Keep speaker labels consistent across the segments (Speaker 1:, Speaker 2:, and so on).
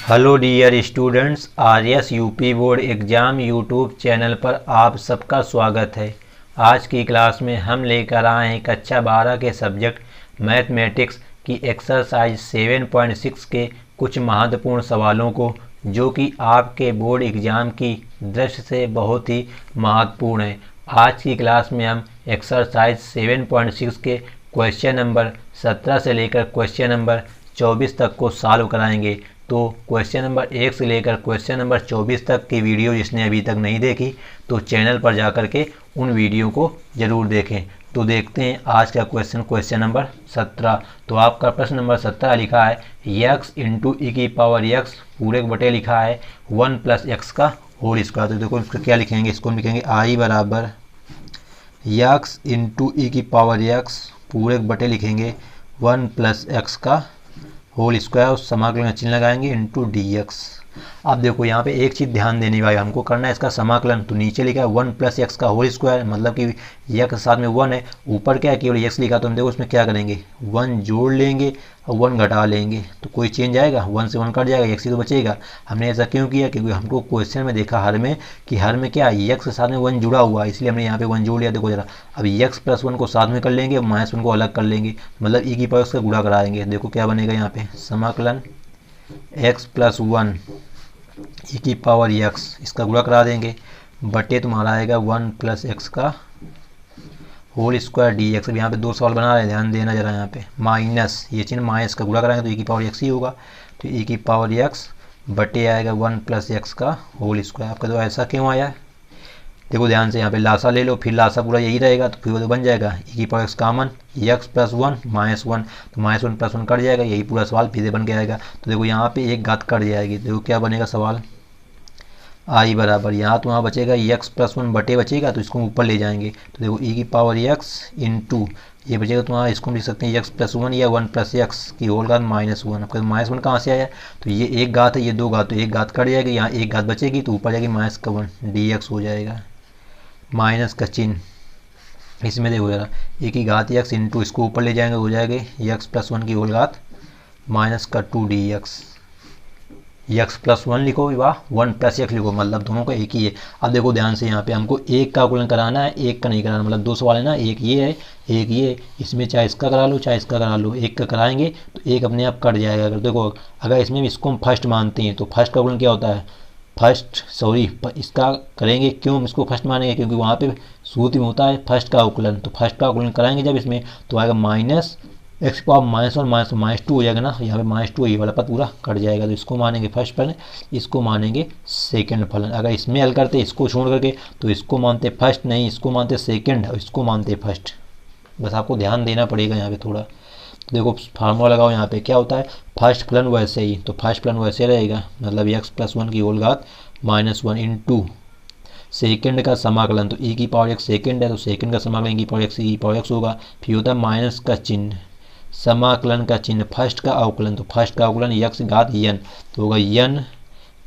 Speaker 1: Hello dear students, RS UP board exam YouTube channel पर आप सबका स्वागत है। आज की क्लास में हम लेकर आए हैं कक्षा 12 के सब्जेक्ट मैथमेटिक्स की एक्सरसाइज 7.6 के कुछ महत्वपूर्ण सवालों को, जो कि आपके बोर्ड एग्ज़ाम की दृष्टि से बहुत ही महत्वपूर्ण है। आज की क्लास में हम एक्सरसाइज 7.6 के क्वेश्चन नंबर 17 से लेकर क्वेश्चन नंबर 24 तक को सॉल्व कराएंगे। तो क्वेश्चन नंबर 1 से लेकर क्वेश्चन नंबर 24 तक की वीडियो जिसने अभी तक नहीं देखी तो चैनल पर जाकर के उन वीडियो को ज़रूर देखें। तो देखते हैं आज का क्वेश्चन नंबर 17। तो आपका प्रश्न नंबर 17 लिखा है x इंटू ई की पावर x पूरे बटे लिखा है 1 प्लस एक्स का होल स्क्वायर। तो देखो इसको क्या लिखेंगे, इसको लिखेंगे i बराबर x इंटू ई की पावर x पूरे बटे लिखेंगे 1 प्लस एक्स का होल स्क्वायर और समाकलन का चिन्ह लगाएंगे इंटू डी एक्स। अब देखो यहाँ पे एक चीज़ ध्यान देने वाली, हमको करना है इसका समाकलन। तो नीचे लिखा है 1 प्लस एक्स का होल स्क्वायर, मतलब कि एक्स के साथ में 1 है, ऊपर क्या है केवल एक्स लिखा। तो हम देखो इसमें क्या करेंगे, 1 जोड़ लेंगे और 1 घटा लेंगे। तो कोई चेंज आएगा, 1 से 1 कट जाएगा, एक्स ही तो बचेगा। हमने ऐसा क्यों किया, क्योंकि हमको क्वेश्चन में देखा हर में कि हर में क्या एक्स के साथ में 1 जुड़ा हुआ है, इसलिए हमने यहाँ पे 1 जोड़ लिया। देखो जरा, अब एक्स प्लस 1 को साथ में कर लेंगे, माइनस 1 को अलग कर लेंगे, मतलब ई की पावर एक्स का गुणा कराएंगे। देखो क्या बनेगा यहाँ पे, समाकलन एक्स प्लस 1 ई की पावर एक्स, इसका गुणा करा देंगे, बटे तुम्हारा आएगा 1 प्लस एक्स का होल स्क्वायर डी एक्स। अब यहाँ पे दो सवाल बना रहे हैं, ध्यान देना जरा। यहाँ पे माइनस, ये चिन्ह माइनस का गुणा कराएंगे तो ई की पावर एक्स ही होगा। तो ई की पावर एक्स बटे आएगा 1 प्लस एक्स का होल स्क्वायर। आपका तो ऐसा क्यों आया, देखो ध्यान से, यहाँ पे लासा ले लो, फिर लासा पूरा यही रहेगा, तो फिर वो तो बन जाएगा ई की power x common, x plus 1 minus 1, तो माइनस 1 प्लस 1 कट जाएगा, यही पूरा सवाल फिर से बन के आएगा। तो देखो यहाँ पे एक घात कट जाएगी, देखो क्या बनेगा सवाल, आई बराबर यहाँ तो वहाँ बचेगा एक्स प्लस 1 बटे बचेगा, तो इसको ऊपर ले जाएंगे। तो देखो ई की पावर एक्स इंटू ये बचेगा, तो वहाँ इसको लिख सकते हैं एक्स प्लस 1 या 1 प्लस एक्स की होल घात माइनस 1। आपका माइनस 1 कहाँ से आया, तो ये एक घात है, ये दो घात, तो एक घात कट जाएगी, यहाँ एक घात बचेगी, तो ऊपर जाएगी माइनस का 1 डी एक्स हो जाएगा, माइनस का चिन्ह। इसमें देखो जरा, ए की घात एक्स इंटू इसको ऊपर ले जाएंगे, हो जाएगा एक्स प्लस 1 की होल घात माइनस का 2 डी एक्स। एक्स प्लस 1 लिखो या 1 प्लस एक्स लिखो, मतलब दोनों का एक ही है। अब देखो ध्यान से, यहाँ पे हमको एक का अवकलन कराना है, एक का नहीं कराना, मतलब दो सवाल है ना, एक ये है एक ये, इसमें चाहे इसका करा लो चाहे इसका करा लो, एक का कराएंगे तो एक अपने आप कट जाएगा। अगर देखो, अगर इसमें इसको हम फर्स्ट मानते हैं तो फर्स्ट का अवकलन क्या होता है, इसका करेंगे। क्यों इसको फर्स्ट मानेंगे, क्योंकि वहाँ पे सूत्र में होता है फर्स्ट का अवकलन। तो फर्स्ट का अवकलन कराएंगे जब इसमें, तो आएगा minus x power minus 1 minus 2 हो जाएगा ना, यहाँ पे माइनस 2 ये वाला पद पूरा कट जाएगा। तो इसको मानेंगे फर्स्ट फलन, इसको मानेंगे सेकंड फलन। अगर इसमें हल करते इसको छोड़ करके, तो इसको मानते फर्स्ट नहीं, इसको मानते सेकंड और इसको मानते फर्स्ट। बस आपको ध्यान देना पड़ेगा यहाँ पे थोड़ा। देखो फार्मूला लगाओ, यहाँ पे क्या होता है, फर्स्ट फलन वैसे ही, तो फर्स्ट फलन वैसे रहेगा, मतलब एक्स प्लस 1 की होल घात माइनस 1 इंटू सेकेंड का समाकलन, तो ई की पावर एक्स सेकेंड है, तो सेकेंड का समाकलन ई की पावर एक्स होगा। फिर होता है माइनस का चिन्ह, समाकलन का चिन्ह, फर्स्ट का अवकलन, तो फर्स्ट का अवकलन एक्स घात एन, तो होगा एन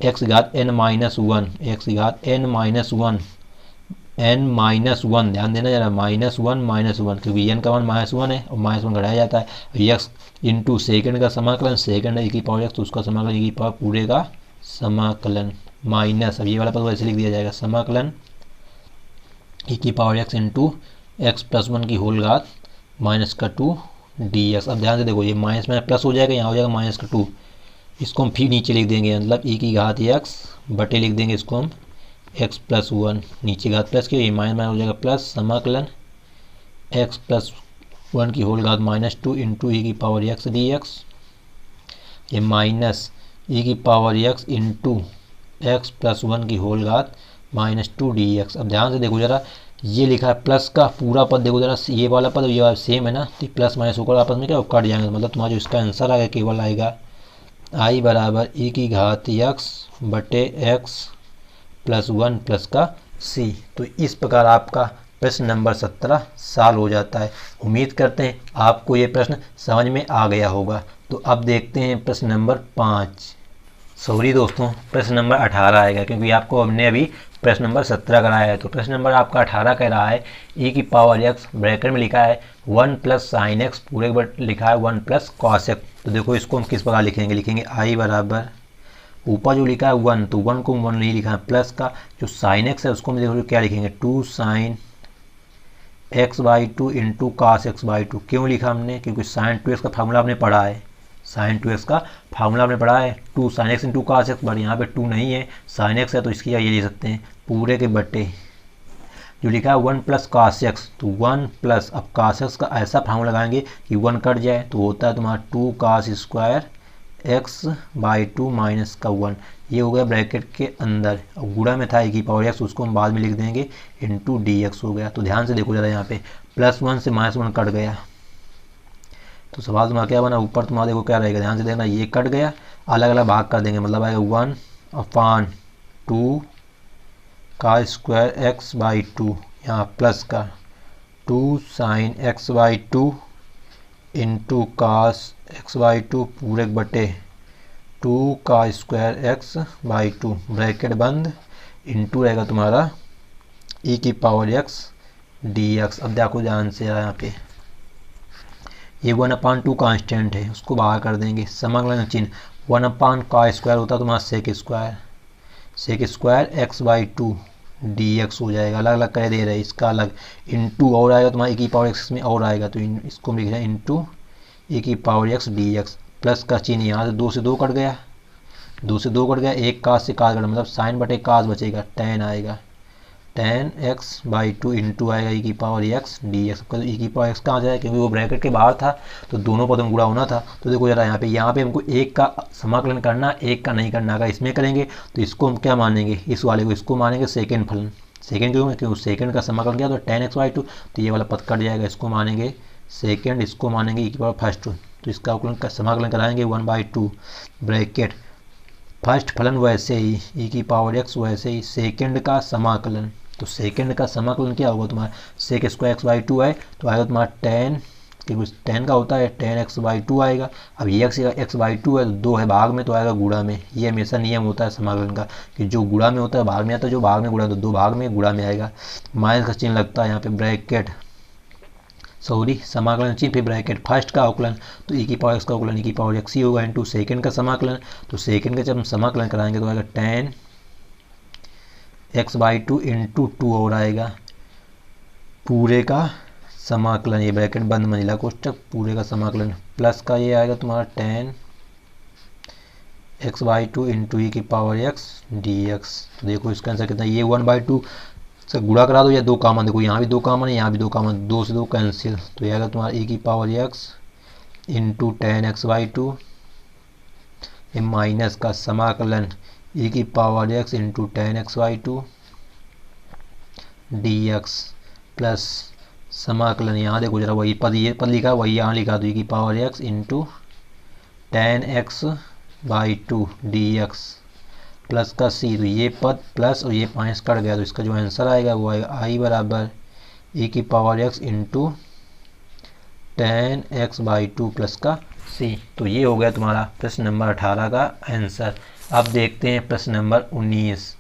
Speaker 1: एक्स घात एन माइनस 1, एक्स घात एन माइनस 1 एन माइनस 1, ध्यान देना जरा, माइनस 1 क्योंकि एन का मान माइनस 1 है और माइनस 1 घटाया जाता है। एक्स इंटू सेकेंड का समाकलन, सेकेंड है ई की पावर एक्स, तो उसका समाकलन ई की पावर पूरे का समाकलन माइनस, अब ये वाला पद वैसे लिख दिया जाएगा, समाकलन ई की power x into x plus 1 की होल घात माइनस का 2 डी एक्स। अब ध्यान से देखो, ये माइनस में प्लस हो जाएगा, यहाँ हो जाएगा माइनस का 2, इसको हम फिर नीचे लिख देंगे, मतलब ई की घात एक्स बटे लिख देंगे इसको हम एक्स प्लस 1, नीचे घात प्लस की, ये माइनस हो जाएगा प्लस, समाकलन एक्स प्लस 1 की होल घात माइनस 2 इंटू ई की पावर एक्स डी एक्स, ये माइनस ई की power x into x plus 1 की होल घात माइनस 2 डी एक्स। अब ध्यान से देखो जरा, ये लिखा है प्लस का पूरा पद, देखो जरा ये वाला पद ये वाला सेम है ना, तो प्लस माइनस होकर आपस में क्या कट जाएंगे, मतलब तुम्हारा जो इसका आंसर आएगा केवल आएगा आई बराबर ई की घात एक्स बटे एक्स प्लस 1 प्लस का सी। तो इस प्रकार आपका प्रश्न नंबर 17 सॉल्व हो जाता है। उम्मीद करते हैं आपको ये प्रश्न समझ में आ गया होगा। तो अब देखते हैं प्रश्न नंबर 5, सॉरी दोस्तों, प्रश्न नंबर 18 आएगा, क्योंकि आपको हमने अभी प्रश्न नंबर 17 कराया है। तो प्रश्न नंबर आपका 18 कह रहा है ई की पावर एक्स, ब्रैकेट में लिखा है 1 प्लस साइन एक्स, पूरे लिखा है 1 प्लस कॉस एक्स। तो देखो इसको हम किस प्रकार लिखेंगे, लिखेंगे आई बराबर ऊपर जो लिखा है 1, तो 1 को 1 नहीं लिखा है, प्लस का जो साइन एक्स है उसको हम देखो क्या लिखेंगे, 2 sign x/2 into cos x/2। क्यों लिखा हमने, क्योंकि साइन 2x का फार्मूला आपने पढ़ा है, साइन 2x का फार्मूला आपने पढ़ा है 2 sine x into cos x, but यहाँ पे 2 नहीं है, साइन एक्स है, तो इसकी ये ले सकते हैं पूरे के बट्टे जो लिखा है 1 प्लस कास एक्स, तो 1 प्लस, अब कास एक्स का ऐसा फार्मूला लगाएंगे कि 1 कट जाए, तो होता है तुम्हारा 2 कास स्क्वायर x/2 माइनस का 1, ये हो गया ब्रैकेट के अंदर। अब गुणा में था e⁻x, उसको हम बाद में लिख देंगे इंटू dx हो गया। तो ध्यान से देखो ज़रा, यहाँ पे +1 से -1 कट गया, तो सवाल तुम्हारा क्या बना, ऊपर तुम्हारा देखो क्या रहेगा, ध्यान से देखना, ये कट गया, अलग अलग भाग कर देंगे, मतलब आएगा 1/2 का स्क्वायर x/2, यहाँ प्लस का 2 sign x/2 into cos x/2 पूरे बटे 2 का स्क्वायर x/2 ब्रैकेट बंद, इंटू रहेगा तुम्हारा e⁻x dx। अब देखो ध्यान से यहाँ पे ये 1/2 कांस्टेंट है, उसको बाहर कर देंगे, समाकलन चिन्ह 1 का स्क्वायर होता है तुम्हारा सेक स्क्वायर x/2 dx हो जाएगा, अलग अलग कर दे रहे हैं, इसका अलग इंटू और आएगा तुम्हारा e⁻x में और आएगा, तो इसको लिख रहे हैं इंटू e⁻x dx, प्लस का चिन्ह यहाँ से 2 से 2 कट गया, 2 से 2 कट गया, एक कास से कास कट, मतलब साइन बटे कास बचेगा, tan आएगा, tan x/2 इंटू आएगा e⁻x dx। e⁻x कहाँ जाए, क्योंकि वो ब्रैकेट के बाहर था, तो दोनों पदों में गुणा होना था। तो देखो जरा यहाँ पे हमको एक का समाकलन करना, एक का नहीं करना, अगर इसमें करेंगे तो इसको हम क्या मानेंगे, इस वाले को इसको मानेंगे सेकेंड फलन, सेकेंड क्यों सेकेंड का समाकलन किया तो tan x/2, तो ये वाला पद कट जाएगा, इसको मानेंगे सेकेंड, इसको मानेंगे e⁻फर्स्ट, तो इसका समाकलन कराएंगे 1/2 ब्रैकेट फर्स्ट फलन वैसे ही e⁻x वैसे ही सेकेंड का समाकलन, तो सेकेंड का समाकलन क्या होगा तुम्हारा, सेक स्क्वायर x/2 है, तो आएगा तुम्हारा tan, क्योंकि tan का होता है tan x/2 आएगा। अब ये x/2 है, तो 2 है भाग में, तो आएगा गुणा में, ये हमेशा नियम होता है समाकलन का कि जो गुणा में होता है भाग में आता है, जो भाग में गुणा, तो 2 भाग में गुणा में आएगा, माइनस का चिन्ह लगता है यहाँ पे ब्रैकेट, समाकलन चिन्ह फिर ब्रैकेट फर्स्ट का अवकलन, तो e⁻x का अवकलन e⁻x ही होगा, इंटू सेकेंड का समाकलन, तो सेकेंड का जब हम समाकलन कराएंगे तो आएगा tan x/2 इंटू 2 और आएगा पूरे का समाकलन, ये ब्रैकेट बंद मंजिला कोष्टक पूरे का समाकलन, प्लस का ये आएगा तुम्हारा tan x/2 into e⁻x dx। तो देखो इसका आंसर कितना, ये 1/2 से गुणा करा दो या 2 कामन, देखो यहाँ भी 2 कामन है, यहाँ भी 2 कामन, 2 से 2 कैंसिल, तो ये आएगा तुम्हारा e⁻x इंटू tan x/2, ये माइनस का समाकलन e⁻x into tan x/2 dx, plus समाकलन यहाँ देखो जरा वही पद, ये पद लिखा वही यहाँ लिखा, तो e⁻x into tan x/2 dx, plus का c, तो ये पद प्लस और ये माइनस कट गया, तो इसका जो आंसर आएगा वो आएगा i बराबर e⁻x into tan x/2 plus का c। तो ये हो गया तुम्हारा प्रश्न नंबर 18 का आंसर। अब देखते हैं प्रश्न नंबर 19।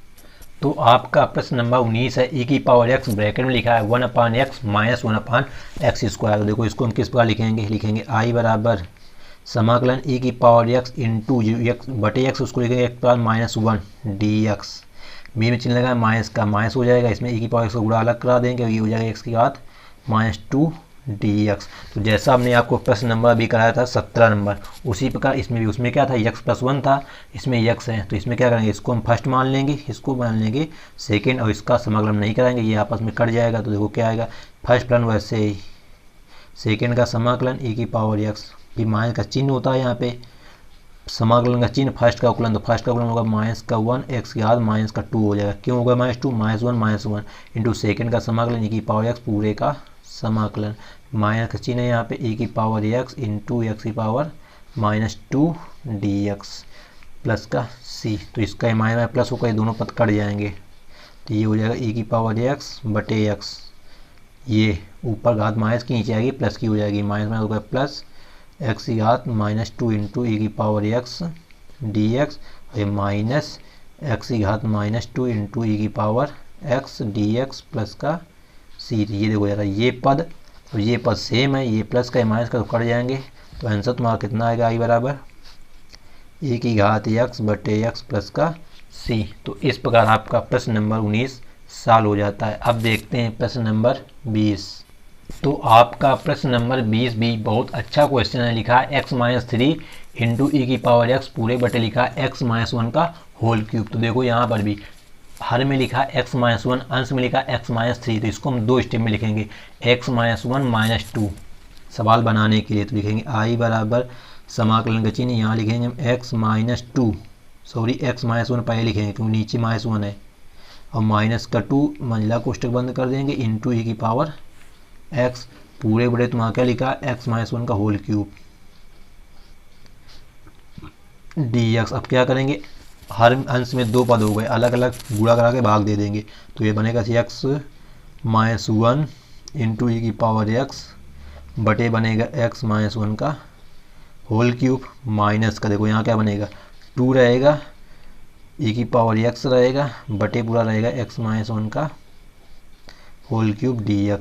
Speaker 1: तो आपका प्रश्न नंबर 19 है e⁻x, ब्रैकेट में लिखा है 1/x माइनस 1/x²। तो देखो इसको हम किस प्रकार लिखेंगे i बराबर समाकलन e⁻x इंटू x बटे x, उसको लिखेंगे x⁻1 dx, बी में चिन्ह लगा है माइनस का, माइनस हो जाएगा, इसमें e⁻x का गुणा अलग करा देंगे, ये हो जाएगा x की घात -2 dx। तो जैसा हमने आपको प्रश्न नंबर अभी कराया था 17 नंबर, उसी प्रकार इसमें भी, उसमें क्या था x+1 था, इसमें x है, तो इसमें क्या करेंगे, इसको हम फर्स्ट मान लेंगे, इसको मान लेंगे सेकेंड, और इसका समाकलन नहीं कराएंगे, ये आपस में कट जाएगा। तो देखो क्या आएगा, फर्स्ट फलन वैसे ही, सेकेंड का समाकलन e⁻x, फिर माइनस का चिन्ह होता है यहाँ पे, समाकलन का चिन्ह फर्स्ट का अवकलन, तो फर्स्ट का अवकलन होगा -1 x की घात -2 हो जाएगा, क्यों होगा -2, -1 इंटू सेकेंड का समाकलन e⁻x पूरे का समाकलन, माइनस का चिन्ह है यहाँ पे e⁻x into x⁻2 dx, plus का c, तो इसका माइनस प्लस होकर ये दोनों पद कट जाएंगे, तो ये हो जाएगा e⁻x बटे x, ये ऊपर घात माइनस की नीचे आएगी प्लस की हो जाएगी, माइनस होगा प्लस x की घात -2 इंटू e⁻x dx, और माइनस x की घात -2 इंटू e⁻x dx प्लस का c। ये देखो जरा, ये पद और ये पद सेम है, ये प्लस का माइनस का तो कट जाएंगे, तो आंसर तुम्हारा कितना आएगा, i बराबर e की घात x बटे x प्लस का c। तो इस प्रकार आपका प्रश्न नंबर 19 सॉल्व हो जाता है। अब देखते हैं प्रश्न नंबर 20। तो आपका प्रश्न नंबर 20 भी बहुत अच्छा क्वेश्चन है। लिखा है x-3 इंटू ई की पावर x पूरे बटे लिखा है x-1 का होल क्यूब। तो देखो यहाँ पर भी हर में लिखा x-1, अंश में लिखा x-3। तो इसको हम दो स्टेप में लिखेंगे, x-1 -2 सवाल बनाने के लिए। तो लिखेंगे i बराबर समाकलन का चिन्ह यहाँ लिखेंगे हम x-2, सॉरी x-1 पहले लिखेंगे क्योंकि नीचे -1 है, और माइनस का 2 मंझला कोष्टक बंद कर देंगे इंटू ई की पावर x पूरे बड़े तुम्हारा क्या लिखा x-1 का होल क्यूब dx। अब क्या करेंगे, हर अंश में दो पद हो गए, अलग अलग गुणा करा के भाग दे देंगे। तो ये बनेगा x-1 इंटू ई की पावर x बटे बनेगा x-1 का होल क्यूब माइनस का, देखो यहाँ क्या बनेगा 2 रहेगा, ई की पावर x रहेगा बटे पूरा रहेगा x-1 का होल क्यूब dx।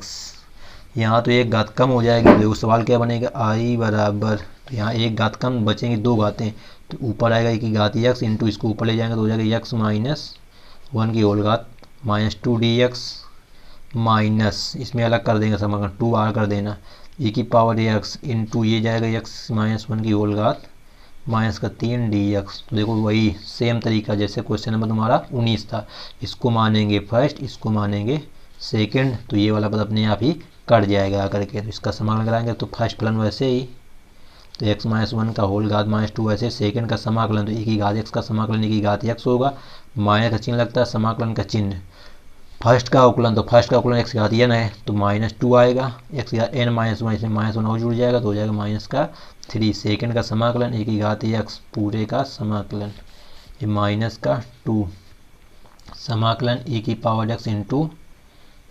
Speaker 1: यहाँ तो एक घात कम हो जाएगी। देखो सवाल क्या बनेगा, i बराबर, तो यहाँ एक घात कम बचेंगी, दो घातें, तो ऊपर आएगा एक की घात x इंटू इसको ऊपर ले जाएंगे तो हो जाएगा x-1 की होल घात -2 dx माइनस, इसमें अलग कर देंगे समाकलन 2 बाहर कर देना, e की पावर x इंटू ये जाएगा x-1 की होल घात माइनस का 3 dx। तो देखो वही सेम तरीका जैसे क्वेश्चन नंबर तुम्हारा 19 था, इसको मानेंगे फर्स्ट, इसको मानेंगे सेकंड, तो ये वाला पद अपने आप ही कट जाएगा आकर के। तो इसका समाकलन कराएंगे तो फर्स्ट फलन वैसे ही, तो x-1 का होल घात -2 वैसे, सेकंड का समाकलन तो e की घात x का समाकलन e की घात x होगा, माइनस का चिन्ह लगता है समाकलन का चिन्ह, फर्स्ट का अवकलन तो फर्स्ट का अवकलन x की घात n है तो -2 आएगा, x की घात n -1 इसमें -1 और जुड़ जाएगा तो हो जाएगा माइनस का 3। सेकंड का समाकलन e की घात x पूरे का समाकलन ये माइनस का 2 समाकलन e की पावर x इंटू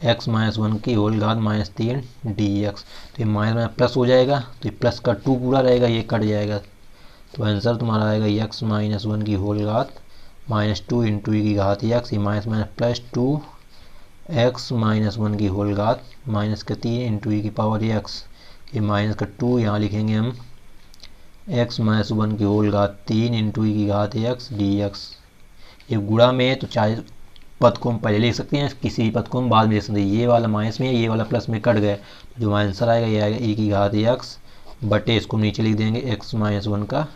Speaker 1: x-1 की होल घात -3 dx। तो ये माइनस प्लस हो जाएगा, तो ये प्लस का 2 पूरा रहेगा, ये कट जाएगा, तो आंसर तुम्हारा आएगा x-1 की होल घात -2 इंटू ई की घात x, ये माइनस प्लस 2 x-1 की होल घात माइनस का 3 इंटू ई की पावर x, ये माइनस का 2 यहाँ लिखेंगे हम x-1 की होल घात 3 इंटू ई की घात x dx। ये गुणा में है तो चाहे पद को हम पहले लिख सकते हैं, किसी भी पद को हम बाद में लिख सकते हैं। ये वाला माइनस में है, ये वाला प्लस में कट गए, तो जो आंसर आएगा ये आएगा e की घात x बटे इसको नीचे लिख देंगे x-1 का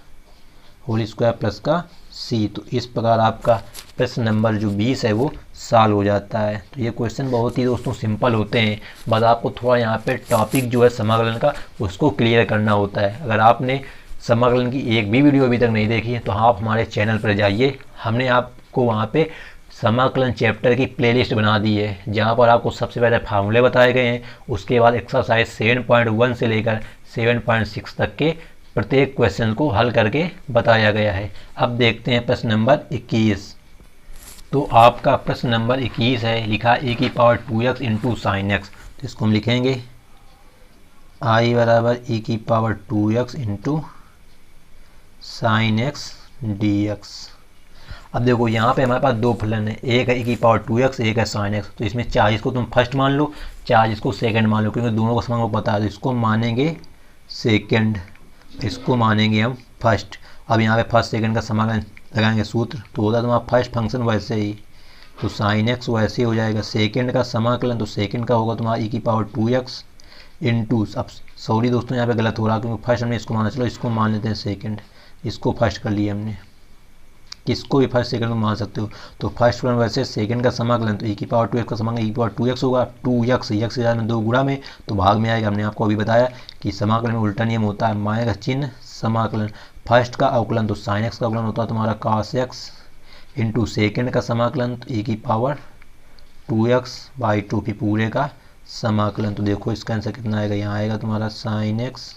Speaker 1: होल स्क्वायर प्लस का c। तो इस प्रकार आपका प्रश्न नंबर जो 20 है वो सॉल्व हो जाता है। तो ये क्वेश्चन बहुत ही दोस्तों सिंपल होते हैं, बस आपको थोड़ा यहाँ पे टॉपिक जो है समाकलन का उसको क्लियर करना होता है। अगर आपने समाकलन की एक भी वीडियो अभी तक नहीं देखी है तो आप हमारे चैनल पर जाइए, हमने आपको वहाँ पे समाकलन चैप्टर की प्लेलिस्ट बना दी है, जहाँ पर आपको सबसे पहले फार्मूले बताए गए हैं, उसके बाद एक्सरसाइज 7.1 से लेकर 7.6 तक के प्रत्येक क्वेश्चन को हल करके बताया गया है। अब देखते हैं प्रश्न नंबर 21। तो आपका प्रश्न नंबर 21 है, लिखा e की power 2x into sine x. तो इसको हम लिखेंगे i बराबर e की power 2x into sine x dx। अब देखो यहाँ पे हमारे पास दो फलन है, एक है e की पावर 2x, एक है साइन एक्स। तो इसमें चाहे इसको तुम फर्स्ट मान लो, चाहे इसको सेकंड मान लो, क्योंकि दोनों का समाकलन पता है। तो इसको मानेंगे सेकंड, इसको मानेंगे हम फर्स्ट। अब यहाँ पे फर्स्ट सेकंड का समाकलन लगाएंगे सूत्र, तो होता है तुम्हारा फर्स्ट फंक्शन वैसे ही, तो साइन एक्स वैसे ही हो जाएगा। सेकंड का समाकलन तो सेकंड का होगा तुम्हारा e की पावर 2x इंटू, अब सॉरी दोस्तों यहाँ पे गलत हो रहा है क्योंकि फर्स्ट हमने इसको माना, चलो इसको मान लेते हैं सेकंड, इसको फर्स्ट कर लिया हमने, किसको भी फर्स्ट सेकंड को मान सकते हो। तो फर्स्ट वन वर्सेस सेकंड का समाकलन तो e की पावर 2x का समाकलन e की पावर 2x होगा, 2x x से में दो गुणा में तो भाग में आएगा। हमने आपको अभी बताया कि समाकलन में उल्टा नियम होता है, माइनस का चिन्ह समाकलन, फर्स्ट का अवकलन तो साइन एक्स का अवकलन होता है तुम्हारा cos x इंटू सेकेंड का समाकलन तो e की पावर 2x/2 की पूरे का समाकलन। तो देखो इसका आंसर कितना आएगा, यहाँ आएगा तुम्हारा साइन एक्स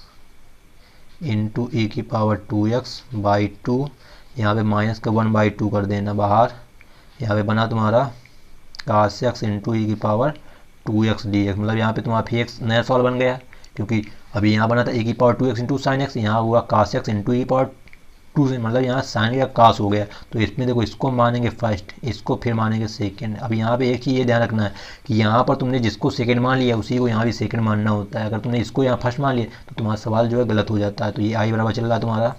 Speaker 1: इंटू ई की पावर 2x/2, यहाँ पे माइनस का 1/2 कर देना बाहर, यहाँ पे बना तुम्हारा cos x इंटू ई की पावर 2x dx। मतलब यहाँ पे तुम्हारा फिर एक नया सवाल बन गया, क्योंकि अभी यहाँ बना था e की power 2x into sine x, यहाँ हुआ cos x इंटू ई की पावर 2 से, मतलब यहाँ साइन का cos हो गया। तो इसमें देखो इसको मानेंगे फर्स्ट, इसको फिर मानेंगे सेकंड। अब यहाँ पे एक चीज़ ये ध्यान रखना है कि यहाँ पर तुमने जिसको सेकंड मान लिया उसी को यहाँ भी सेकंड मानना होता है। अगर तुमने इसको यहाँ फर्स्ट मान लिया तो तुम्हारा सवाल जो है गलत हो जाता है। तो ये आई बराबर चल रहा है तुम्हारा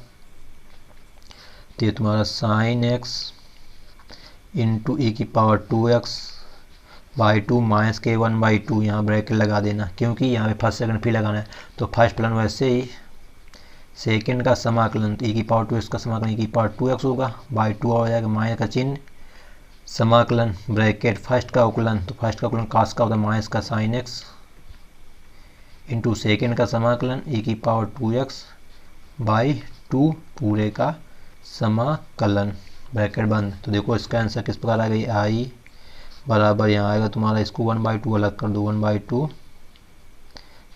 Speaker 1: तो ये तुम्हारा साइन एक्स इंटू ई की पावर 2x बाई 2 माइनस के 1/2, यहाँ ब्रैकेट लगा देना क्योंकि यहाँ पे फर्स्ट सेकंड फिर लगाना है। तो फर्स्ट प्लन वैसे ही सेकंड का समाकलन, तो ई की पावर 2x का समाकलन ई की पावर 2x होगा, बाई 2 हो जाएगा, माइनस का चिन्ह, समाकलन ब्रैकेट फर्स्ट का उकलन, तो फर्स्ट का उकलन कास का होता है माइनस का साइन एक्स इंटू सेकेंड का समाकलन ई की पावर 2x बाई 2 पूरे का समाकलन, ब्रैकेट बंद। तो देखो इसका आंसर किस प्रकार आ गई, आई बराबर यहाँ आएगा तुम्हारा, इसको 1/2 अलग कर दो, 1/2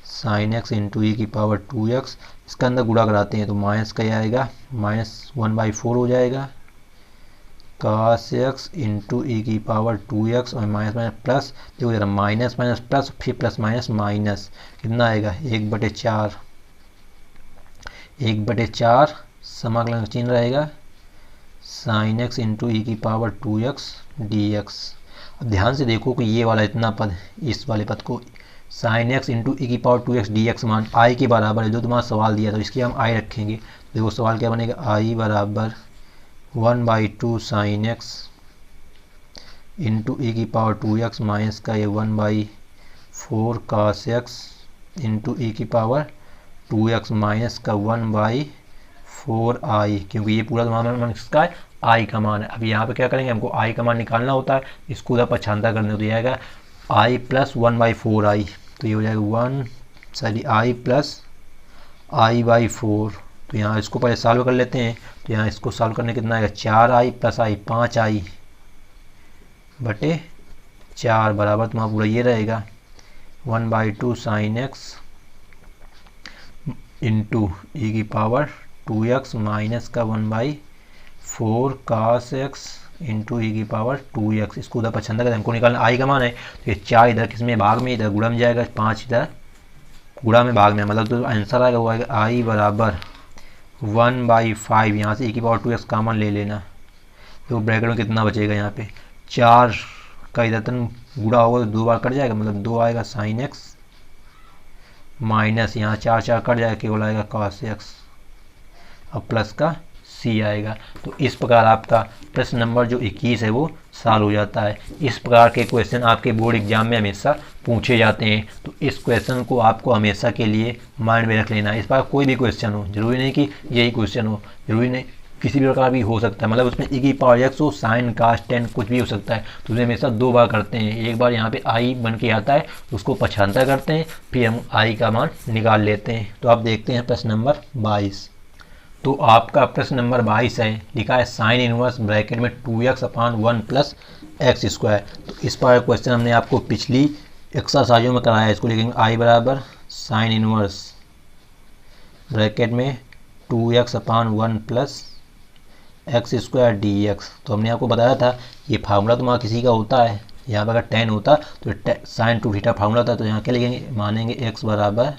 Speaker 1: साइन एक्स इंटू ई की पावर 2x, इसका अंदर गुणा कराते हैं तो माइनस का आएगा, माइनस 1/4 हो जाएगा, कास एक्स इंटू ई की पावर 2x और माइनस माइनस प्लस, देखो जरा माइनस माइनस प्लस फिर प्लस माइनस माइनस, कितना आएगा 1/4, 1/4 समाकलन चिन्ह रहेगा साइन एक्स इंटू ई की पावर 2x dx। अब ध्यान से देखो कि ये वाला इतना पद, इस वाले पद को साइन एक्स इंटू ई की पावर 2x dx मान आई के बराबर है, जो तुम्हारा सवाल दिया था इसकी हम आई रखेंगे। देखो सवाल क्या बनेगा, आई बराबर 1/2 साइन एक्स इंटू ई की पावर 2x माइनस का ये 1/4 कास एक्स इंटू ई की पावर 2x माइनस का 1/4 आई, क्योंकि ये पूरा तुम्हारा मान किसका है, आई का मान है। अब यहाँ पे क्या करेंगे, हमको आई का मान निकालना होता है, इसको उधर पछानता करने तो आएगा आई प्लस 1/4 आई, तो ये हो जाएगा आई प्लस i/4। तो यहाँ इसको पहले सॉल्व कर लेते हैं, तो यहाँ इसको सॉल्व करने कितना आएगा, 4i प्लस आई 5i बटे 4 बराबर तुम्हारा पूरा ये रहेगा 1/2 साइन एक्स इंटू ई की पावर 2x माइनस का 1/4 कास एक्स इंटू ई की पावर 2x, इसको उधर पसंद करें, हमको निकालना आई का मान है, तो ये 4 इधर किस में भाग में, इधर गुणा में जाएगा, 5 इधर गुणा में भाग में, मतलब तो आंसर आएगा वो आएगा आई बराबर 1/5, यहाँ से ई की पावर 2x कॉमन ले लेना, तो ब्रैकेट में कितना बचेगा, यहाँ पे 4 का इधर तक गुणा होगा तो 2 बार कट जाएगा, मतलब 2 आएगा साइन एक्स माइनस यहाँ 4 कट जाएगा, केवल आएगा कॉस एक्स, अब प्लस का सी आएगा। तो इस प्रकार आपका प्रश्न नंबर जो 21 है वो सॉल्व हो जाता है। इस प्रकार के क्वेश्चन आपके बोर्ड एग्जाम में हमेशा पूछे जाते हैं, तो इस क्वेश्चन को आपको हमेशा के लिए माइंड में रख लेना है। इस बार कोई भी क्वेश्चन हो, जरूरी नहीं कि यही क्वेश्चन हो, जरूरी नहीं किसी भी प्रकार भी हो सकता है, मतलब उसमें ई की पावर एक्स हो, साइन कास टेन कुछ भी हो सकता है, तो उसे हमेशा 2 बार करते हैं। एक बार यहाँ पे आई बन के आता है, उसको पछानता करते हैं, फिर हम आई का मान निकाल लेते हैं। तो आप देखते हैं प्रश्न नंबर 22। तो आपका प्रश्न नंबर 22 है, लिखा है साइन इनवर्स ब्रैकेट में 2x/1 प्लस एक्स स्क्वायर। तो इस पर क्वेश्चन हमने आपको पिछली एक्सरसाइजों में कराया है, इसको लिखेंगे आई बराबर साइन इनवर्स ब्रैकेट में 2x/1 plus x square dx। तो हमने आपको बताया था ये फार्मूला तुम्हारा किसी का होता है, यहाँ पर अगर टेन होता तो साइन 2 थीटा फार्मूला था, तो यहाँ क्या लिखेंगे, मानेंगे x बराबर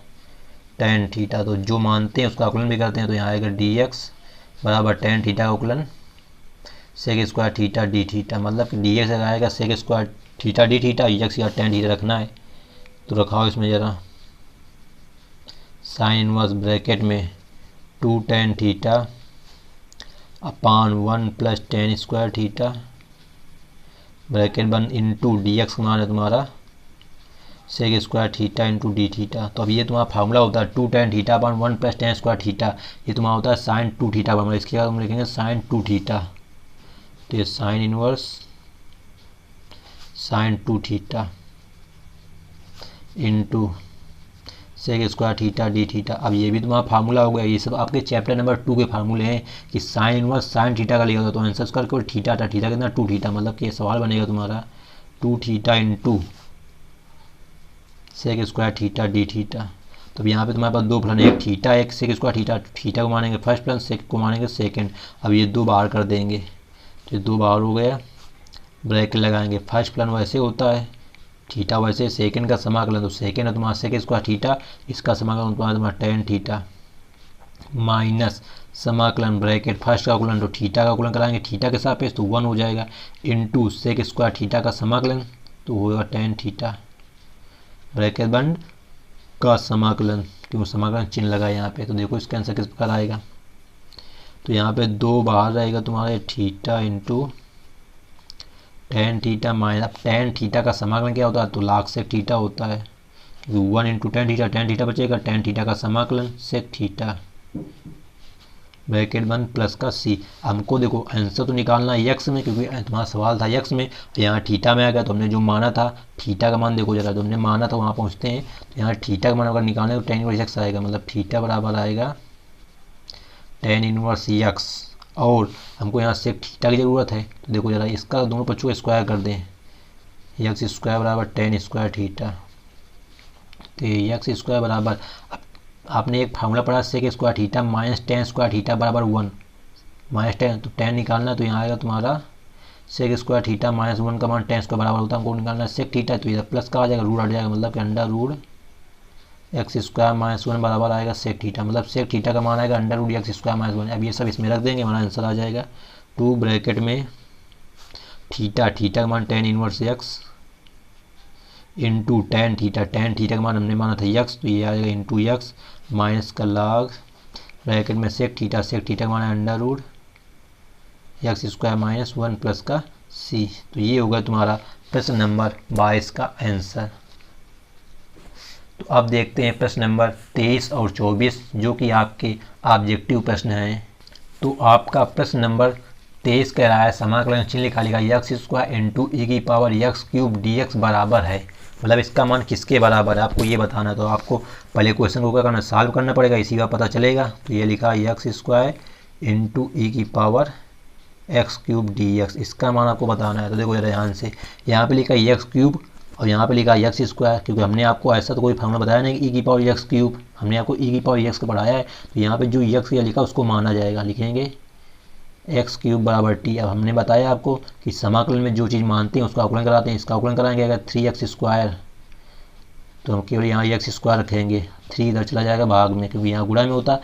Speaker 1: टेन थीटा, तो जो मानते हैं उसका आकलन भी करते हैं, तो यहाँ आएगा dx बराबर टेन थीटा का आकलन sec square theta d theta, मतलब कि dx आएगा sec square theta d theta, x या टेन थीटा रखना है, तो रखाओ इसमें ज़रा साइन इनवर्स ब्रैकेट में 2 tan theta upon 1 plus tan square theta bracket बंद इंटू dx का मान है तुम्हारा sec square theta into d theta. तो अब ये तुम्हारा फार्मूला होता है 2 tan theta upon 1 plus tan square theta, ये तुम्हारा होता है साइन 2 थीटा फार्मूला, इसके बाद हम लिखेंगे साइन 2 थीटा, तो ये sine inverse sine 2 theta into sec square theta d theta. अब ये भी तुम्हारा फार्मूला हो गया, ये सब आपके चैप्टर नंबर 2 के फार्मूले हैं कि साइन इनवर्स साइन थीटा का लिखा होता, तो आंसर उसका केवल थीटा था, थीटा कितना 2 थीटा, मतलब कि ये सवाल बनेगा तुम्हारा 2 theta into sec square theta d theta. तो अब यहाँ पे तुम्हारे पास 2 फलन, एक थीटा एक सेक स्क्वायर थीटा, थीटा को मानेंगे फर्स्ट फलन, सेक को मानेंगे सेकेंड। अब ये 2 बाहर कर देंगे, तो ये 2 बाहर हो गया, ब्रैकेट लगाएंगे, फर्स्ट फलन वैसे होता है थीटा वैसे, सेकंड का समाकलन तो सेकंड है तुम्हारा सेक स्क्वायर थीटा, इसका समाकलन तुम्हारा टेन थीटा माइनस समाकलन ब्रैकेट फर्स्ट का अवकलन तो थीटा का अवकलन कराएंगे थीटा के सापेक्ष तो 1 हो जाएगा, इंटू सेक स्क्वायर थीटा का समाकलन तो होगा टेन थीटा ब्रैकेट बंद का समाकलन, क्यों समाकलन चिन्ह लगा यहाँ पे। तो देखो इसका आंसर किस प्रकार आएगा, तो यहाँ पे 2 बाहर रहेगा तुम्हारा theta into tan theta minus, अब टेन थीटा का समाकलन क्या होता है, तो लाख सेक थीटा होता है, 1 इंटू टेन थीटा बचेगा, टेन थीटा का समाकलन सेक थीटा ब्रैकेट 1 प्लस का सी। हमको देखो आंसर तो निकालना है यक्स में, क्योंकि तुम्हारा सवाल था यक्स में, यहाँ थीटा में आ गया, तो हमने जो माना था थीटा का मान देखो जरा, तो हमने माना था वहाँ पहुँचते हैं, तो यहाँ थीटा का मान अगर निकालने तो टेन इनवर्स यक्स आएगा, मतलब थीटा बराबर आएगा टेन इनवर्स यक्स, और हमको यहाँ सेक थीटा की ज़रूरत है, तो देखो जरा इसका दोनों पक्षों को स्क्वायर कर दें, यक्स स्क्वायर बराबर टेन स्क्वायर थीटा, तो यक्स स्क्वायर बराबर, आपने एक फार्मूला पढ़ा sec square theta minus tan square theta बराबर 1, माइनस टेन तो टेन निकालना, तो यहाँ आएगा तुम्हारा सेक स्क्वायर थीटा माइनस 1 का मान टेन स्क्वायर बराबर होता है, हमको निकालना सेक थीटा, तो इधर प्लस का आ जाएगा, रूट हट जाएगा, मतलब कि under root x square minus 1 बराबर आएगा सेक थीटा, मतलब सेक थीटा का मान आएगा under root x square minus 1। अब ये सब इसमें रख देंगे, हमारा आंसर आ जाएगा 2 ब्रैकेट में थीटा का मान tan inverse x into ten theta का मान हमने माना था यक्स, तो ये आ जाएगा इंटू यक्स माइनस का लाग ब्रैकेट में सेक थीटा का मान है under root x square minus 1 प्लस का सी। तो ये होगा तुम्हारा प्रश्न नंबर 22 का आंसर। तो अब देखते हैं प्रश्न नंबर 23 और 24 जो कि आपके ऑब्जेक्टिव प्रश्न हैं। तो आपका प्रश्न नंबर 23 कह रहा है समाकलन चिन्ह लिखा यक्स स्क्वायर इंटू ई की power x cube D x बराबर है, मतलब इसका मान किसके बराबर है आपको ये बताना है। तो आपको पहले क्वेश्चन को क्या करना, सॉल्व करना पड़ेगा, इसी का पता चलेगा। तो ये लिखा यक्स स्क्वायर इंटू ई की power x cube D x, इसका मान आपको बताना है। तो देखो जरा ध्यान से, यहाँ पे लिखा एक्स क्यूब और यहाँ पे लिखा यक्स स्क्वायर, क्योंकि हमने आपको ऐसा तो कोई फार्मूला बताया नहीं कि ई की पावर यक्स क्यूब, हमने आपको ई की पावर यक्स का पढ़ाया है। तो यहाँ पे जो यक्स या लिखा उसको माना जाएगा, लिखेंगे एक्स क्यूब बराबर टी। अब हमने बताया आपको कि समाकलन में जो चीज़ मानते हैं उसका आकलन कराते हैं, इसका आकलन कराएंगे अगर 3x स्क्वायर, तो हम केवल यहाँ एक्स स्क्वायर रखेंगे, 3 इधर चला जाएगा भाग में, क्योंकि यहाँ गुणा में होता,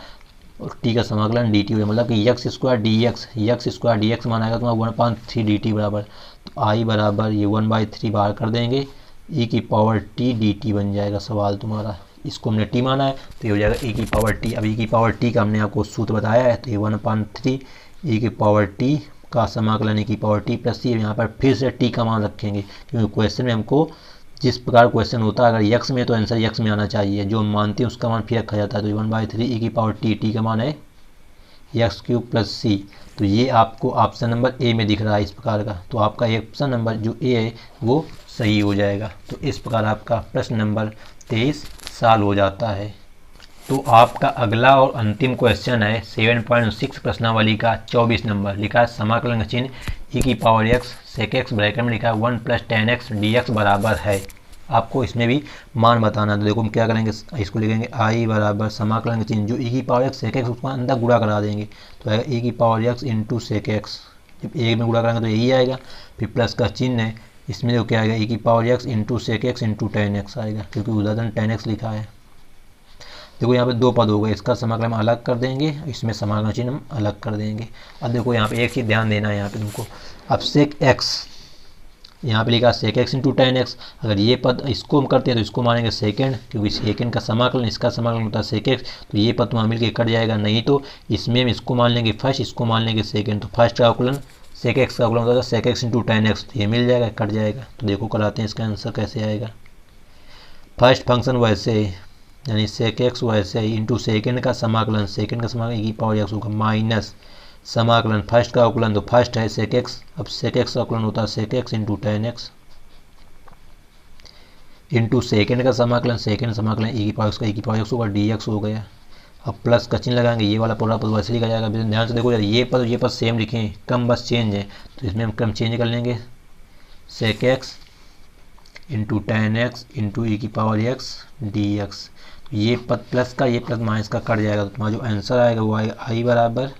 Speaker 1: और टी का समाकलन डी टी हो, मतलब कि यक्स स्क्वायर डी एक्स माना आएगा तुम्हारा 1/3 डी टी बराबर, तो आई बराबर ये 1/3 बाहर कर देंगे, ई की पावर टी डी टी बन जाएगा सवाल तुम्हारा। इसको हमने टी माना है तो ये हो जाएगा ई की पावर टी। अब ई की पावर टी का हमने आपको सूत्र बताया है, तो ये 1/3 ई की पावर टी का समाकलन ई की पावर टी प्लस सी। यहाँ पर फिर से टी का मान रखेंगे, क्योंकि क्वेश्चन में हमको जिस प्रकार क्वेश्चन होता है अगर यक्स में तो आंसर यक्स में आना चाहिए, जो हम मानते हैं उसका मान फिर रखा जाता है। तो 1/3 ई की पावर टी का मान है एक्स क्यूब प्लस सी। तो ये आपको ऑप्शन नंबर ए में दिख रहा है इस प्रकार का, तो आपका ऑप्शन नंबर जो ए है वो सही हो जाएगा। तो इस प्रकार आपका प्रश्न नंबर 23 सॉल्व हो जाता है। तो आपका अगला और अंतिम क्वेश्चन है 7.6 प्रश्नावली का 24 नंबर। लिखा है समाकलन चिन्ह ई की power x sec x bracket में लिखा है 1 + 10x dx बराबर है। आपको इसमें भी मान बताना है। तो देखो हम क्या करेंगे, इसको लिखेंगे आई बराबर समाकलन चिन्ह जो ई की पावर एक्स सेक एक्स उसको अंदर गुणा करा देंगे, तो आएगा ई की power x into sec x. जब एक में गुणा कराएंगे तो यही आएगा, फिर प्लस का चिन्ह है, इसमें देखो क्या आएगा ई की power x into sec x into 10x आएगा, क्योंकि उदाहरण 10x लिखा है। देखो यहाँ पे 2 पद हो गए, इसका समाकलन हम अलग कर देंगे, इसमें समाकलन चिन्ह हम अलग कर देंगे। अब देखो यहाँ पे एक चीज़ ध्यान देना है यहाँ पे तुमको, अब सेक एक्स यहाँ पे लिखा सेक एक्स इंटू 10x, अगर ये पद इसको हम करते हैं तो इसको मानेंगे सेकेंड, क्योंकि सेकेंड का समाकलन इसका समाकलन होता है सेक एक्स, तो ये पद तुम्हारा मिलकर कट जाएगा। नहीं तो इसमें हम इसको मान लेंगे फर्स्ट, इसको मान लेंगे सेकेंड, तो फर्स्ट का अवकलन सेक एक्स का अवकलन होता है सेक एक्स इंटू 10x, तो ये मिल जाएगा, कट जाएगा। तो देखो कराते हैं इसका आंसर कैसे आएगा। फर्स्ट फंक्शन वैसे यानी सेक एक्स वैसे ही इंटू सेकेंड का समाकलन ई की पावर एक्स होगा माइनस समाकलन फर्स्ट का अवकलन, तो फर्स्ट है सेक एक्स, अब सेक एक्स का अवकलन होता है sec x into 10x into second का समाकलन समाकलन ई की पावर एक्स होगा डी एक्स हो गया। अब प्लस का चिन्ह लगाएंगे, ये वाला पूरा पद वैसे लिखा जाएगा। ध्यान से देखो यार, ये पद सेम लिखे, कम बस चेंज है, तो इसमें हम कम चेंज कर लेंगे sec x into 10x into E की पावर एक्स डी एक्स। ये पद प्लस का ये प्लस माइनस का कट जाएगा, तो तुम्हारा जो आंसर आएगा वो आएगा आई बराबर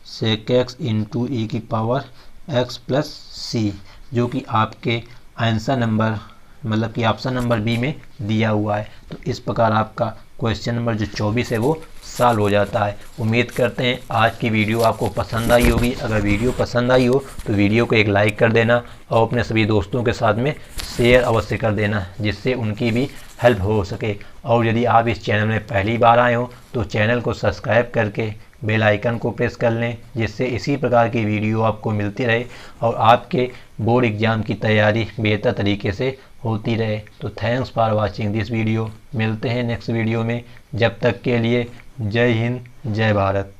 Speaker 1: सेक एक्स इंटू ई की पावर एक्स प्लस सी, जो कि आपके आंसर नंबर मतलब कि ऑप्शन नंबर बी में दिया हुआ है। तो इस प्रकार आपका क्वेश्चन नंबर जो 24 है वो सॉल्व हो जाता है। उम्मीद करते हैं आज की वीडियो आपको पसंद आई होगी। अगर वीडियो पसंद आई हो तो वीडियो को एक लाइक कर देना और अपने सभी दोस्तों के साथ में शेयर अवश्य कर देना, जिससे उनकी भी हेल्प हो सके। और यदि आप इस चैनल में पहली बार आए हो तो चैनल को सब्सक्राइब करके बेल आइकन को प्रेस कर लें, जिससे इसी प्रकार की वीडियो आपको मिलती रहे और आपके बोर्ड एग्ज़ाम की तैयारी बेहतर तरीके से होती रहे। तो thanks for watching this video. मिलते हैं नेक्स्ट वीडियो में, जब तक के लिए जय हिंद जय भारत।